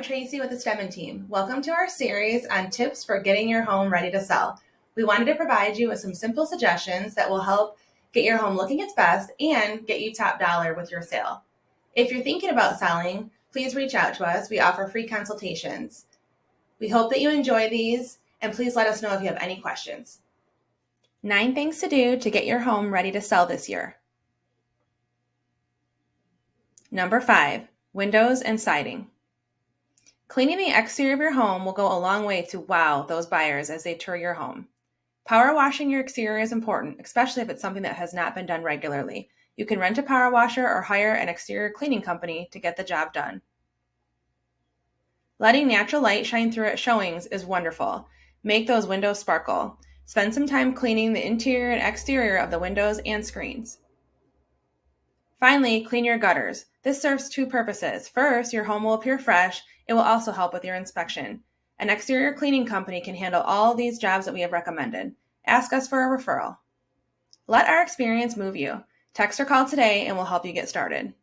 Tracy with the Stemmen team. Welcome to our series on tips for getting your home ready to sell. We wanted to provide you with some simple suggestions that will help get your home looking its best and get you top dollar with your sale. If you're thinking about selling, please reach out to us. We offer free consultations. We hope that you enjoy these, and please let us know if you have any questions. 9 things to do to get your home ready to sell this year. Number 5, windows and siding. Cleaning the exterior of your home will go a long way to wow those buyers as they tour your home. Power washing your exterior is important, especially if it's something that has not been done regularly. You can rent a power washer or hire an exterior cleaning company to get the job done. Letting natural light shine through at showings is wonderful. Make those windows sparkle. Spend some time cleaning the interior and exterior of the windows and screens. Finally, clean your gutters. This serves 2 purposes. First, your home will appear fresh. It will also help with your inspection. An exterior cleaning company can handle all these jobs that we have recommended. Ask us for a referral. Let our experience move you. Text or call today and we'll help you get started.